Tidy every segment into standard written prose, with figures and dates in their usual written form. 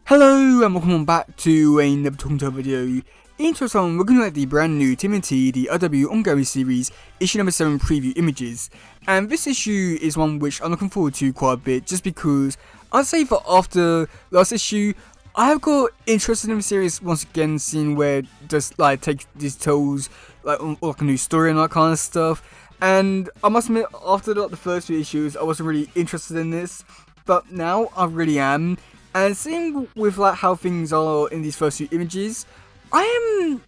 Hello and welcome back to another Talking Toe video. In this one, we're going to look at the brand new TMNT, the RW ongoing series, issue number 7 preview images. And this issue is one which I'm looking forward to quite a bit, just because I'd say that after last issue, I have got interested in the series once again, seeing where it just like take these tales like on like a new story and that kind of stuff. And I must admit, after like the first few issues, I wasn't really interested in this, but now I really am. And seeing with like how things are in these first few images, I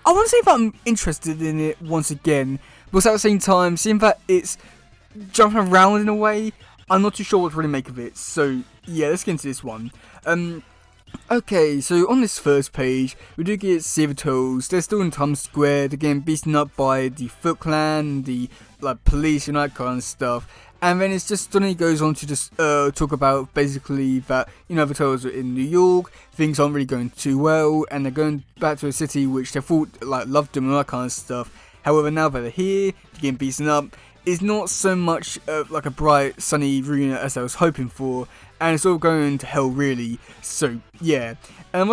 want to say that I'm interested in it once again, but at the same time, seeing that it's jumping around in a way, I'm not too sure what to really make of it. So yeah, let's get into this one. Okay, so on this first page, we do get Sabertools. They're still in Times Square. They're getting beaten up by the Foot Clan, the like police and that kind of stuff. And then it's just suddenly goes on to just talk about basically that, you know, the Turtles are in New York, things aren't really going too well, and they're going back to a city which they thought like loved them and that kind of stuff. However, now that they're here, they're getting beaten up, it's not so much like a bright, sunny reunion as I was hoping for, and it's all going to hell really. So yeah, and it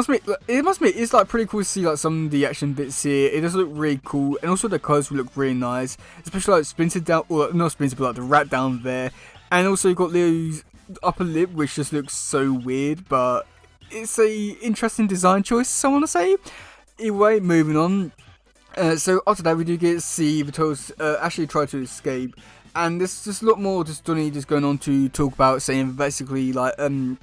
must be it's like pretty cool to see like some of the action bits here. It does look really cool, and also the colours will look really nice, especially like Splinter down, or not Splinter, but like the rat down there, and also you've got Leo's upper lip, which just looks so weird, but it's a interesting design choice, I want to say. Anyway, moving on. So after that, we do get to see the Turtles actually try to escape, and there's just a lot more just Donnie just going on to talk about, saying basically like and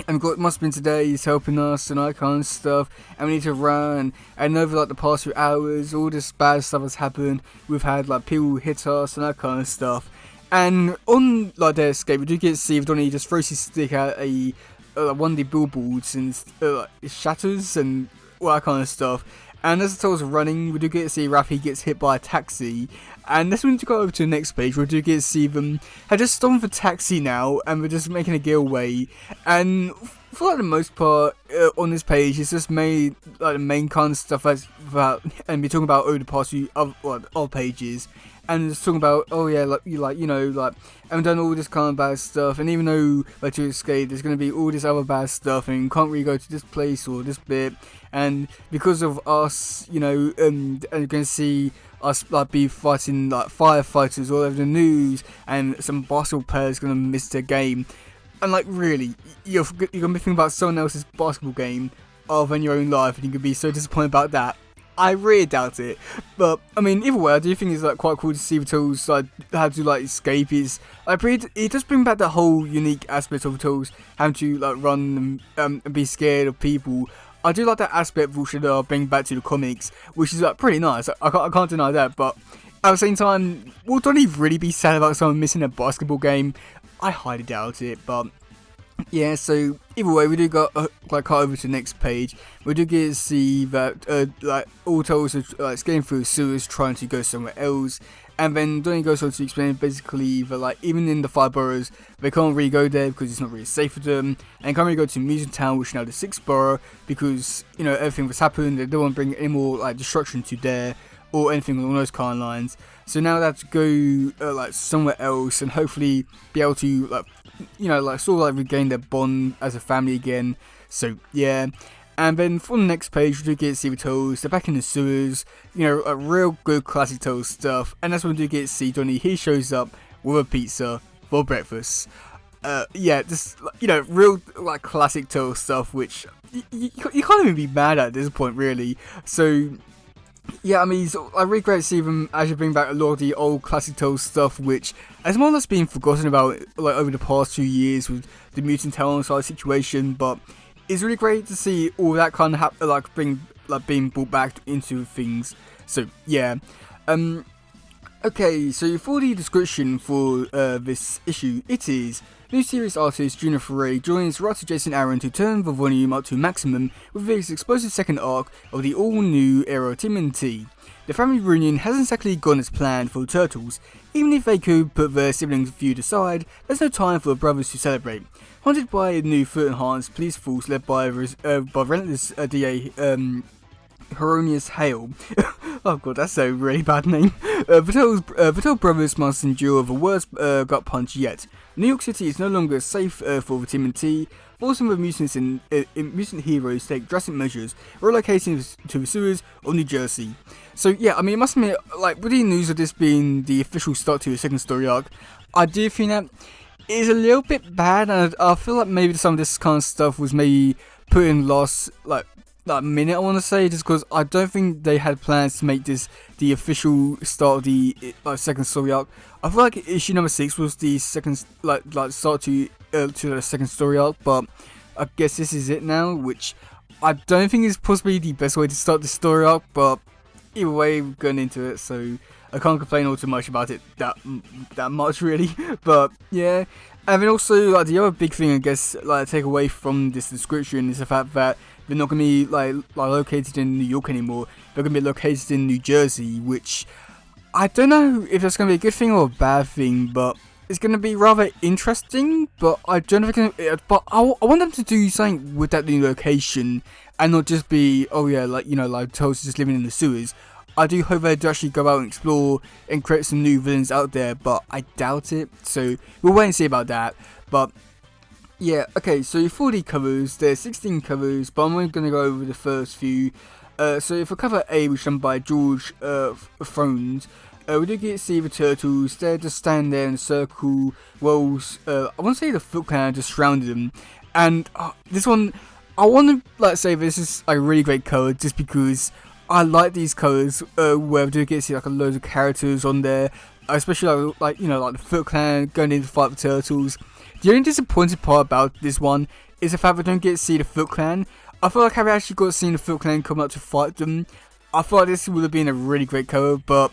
we've got must have been today, he's helping us and that kind of stuff, and we need to run, and over like the past few hours all this bad stuff has happened. We've had like people hit us and that kind of stuff, and on like their escape we do get to see Donnie just throws his stick at a one of the billboards and it shatters and all that kind of stuff. And as the Turtles are running, we do get to see Rafi gets hit by a taxi. And that's when to go over to the next page, where we do get to see them have just stolen the taxi now, and we're just making a getaway. And for like the most part, on this page, it's just made like the main kind of stuff as about, and we're talking about over the past few other pages. And it's talking about, oh yeah, and we've done all this kind of bad stuff, and even though like to escape, there's going to be all this other bad stuff, and you can't really go to this place or this bit, and because of us, you know, and you're going to see us like be fighting like firefighters all over the news, and some basketball players going to miss their game, and like really, you're going to be thinking about someone else's basketball game other than your own life, and you could be so disappointed about that. I really doubt it, but I mean, either way, I do think it's like quite cool to see the Turtles like how to like escape. It does bring back that whole unique aspect of the Turtles having to like run and be scared of people. I do like that aspect which should bring back to the comics, which is like pretty nice. I can't deny that, but at the same time, will Donnie really be sad about someone missing a basketball game? I highly doubt it, but yeah, so either way, we do got like cut over to the next page. We do get to see that like all Turtles are like skating through the sewers trying to go somewhere else, and then Donnie goes on to explain basically that like even in the 5 boroughs they can't really go there because it's not really safe for them, and can't really go to Mutant Town, which is now the 6th borough, because you know everything that's happened. They don't want to bring any more like destruction to there or anything along those kind of lines. So now they have to go like somewhere else and hopefully be able to like, you know, like sort of like regain their bond as a family again. So yeah, and then for the next page we do get to see the Turtles. They're back in the sewers, you know, a real good classic Turtles stuff, and that's when we do get to see Donnie. He shows up with a pizza for breakfast. Yeah, just, you know, real like classic Turtles stuff, which you can't even be mad at this point really. So yeah, I mean, I really great to see them actually bring back a lot of the old classic Turtles stuff, which has more or less been forgotten about like over the past 2 years with the mutant talent side situation. But it's really great to see all that kind of being brought back into things. So yeah, okay, so for the description for this issue, it is: new series artist Junior Foray joins writer Jason Aaron to turn the volume up to maximum with this explosive second arc of the all-new era TMNT. The family reunion hasn't exactly gone as planned for the Turtles. Even if they could put their siblings' feud aside, there's no time for the brothers to celebrate. Haunted by a new foot-enhanced police force led by relentless DA Heronius Hale. Oh god, that's a really bad name. Vattel brothers must endure the worst gut punch yet. New York City is no longer safe for the TMNT, forcing the mutants mutant heroes to take drastic measures, relocating to the sewers of New Jersey. So yeah, I mean, I must admit, like, with the news of this being the official start to the second story arc, I do think that it is a little bit bad, and I feel like maybe some of this kind of stuff was maybe put in last, like minute, I want to say, just because I don't think they had plans to make this the official start of the second story arc. I feel like issue number 6 was the second, like start to the second story arc, but I guess this is it now, which I don't think is possibly the best way to start the story arc, but either way, we're going into it, so I can't complain all too much about it that much really. But yeah, and then also, like, the other big thing I guess, like, take away from this description is the fact that they're not going to be like located in New York anymore. They're going to be located in New Jersey, which I don't know if that's going to be a good thing or a bad thing, but it's going to be rather interesting. But I don't know if it can, but I want them to do something with that new location and not just be, oh yeah, like, you know, like Toad's just living in the sewers. I do hope they do actually go out and explore and create some new villains out there, but I doubt it. So we'll wait and see about that. But yeah, okay, so for the covers, there's 16 covers, but I'm only going to go over the first few. So for cover A, which is done by George Thrones, we do get to see the turtles. They're just standing there in a circle. Well, I want to say the Foot Clan just surrounded them. And this one, I want to say this is a really great cover, just because I like these covers where we do get to see like a load of characters on there, especially like you know, like the Foot Clan going in to fight the turtles. The only disappointing part about this one is the fact we don't get to see the Foot Clan. I feel like I've actually got to see the Foot Clan come out to fight them. I feel like this would have been a really great cover, but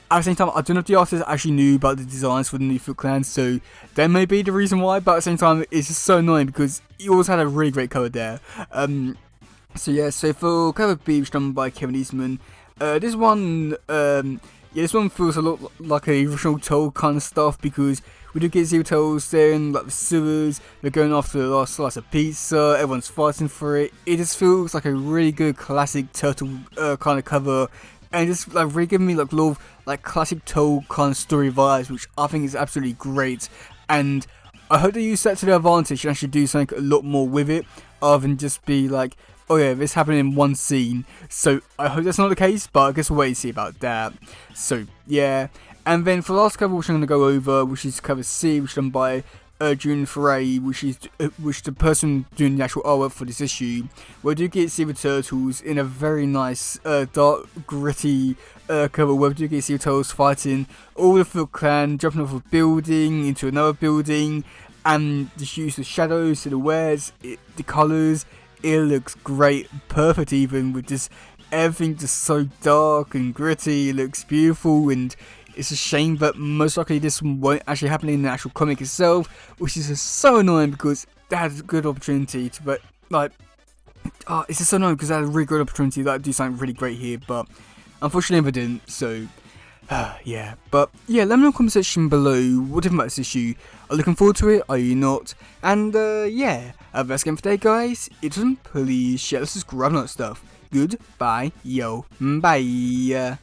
at the same time, I don't know if the artist actually knew about the designs for the new Foot Clan, so that may be the reason why, but at the same time, it's just so annoying because he always had a really great cover there. So yeah, so for cover B, which is done by Kevin Eastman, this one, this one feels a lot like a original Toad kind of stuff, because we do get Zero Toads there in like the sewers, they're going after the last slice of pizza, everyone's fighting for it. It just feels like a really good classic Turtle kind of cover, and just like really giving me like a lot of like classic Toad kind of story vibes, which I think is absolutely great. And I hope they use that to their advantage and actually do something a lot more with it, other than just be like, oh yeah, this happened in one scene. So I hope that's not the case, but I guess we'll wait and see about that. So yeah, and then for the last cover, which I'm going to go over, which is cover C, which is done by June Foray, which is the person doing the actual artwork for this issue, where we do get to see the turtles in a very nice, dark, gritty cover, where we do get to see the turtles fighting all the Foot Clan, jumping off a building into another building, and just use the shadows, silhouettes, the colours. It looks great, perfect even, with just everything just so dark and gritty. It looks beautiful, and it's a shame that most likely this won't actually happen in the actual comic itself, which is just so annoying because they had a good opportunity to, but like, it's just so annoying because they had a really good opportunity to do something really great here, but unfortunately they didn't. So yeah, but yeah, let me know in the comment section below what do you think about this issue. Are you looking forward to it? Are you not? And yeah, that's game for today, guys. It doesn't, please share, subscribe, and all that stuff. Goodbye, yo, bye.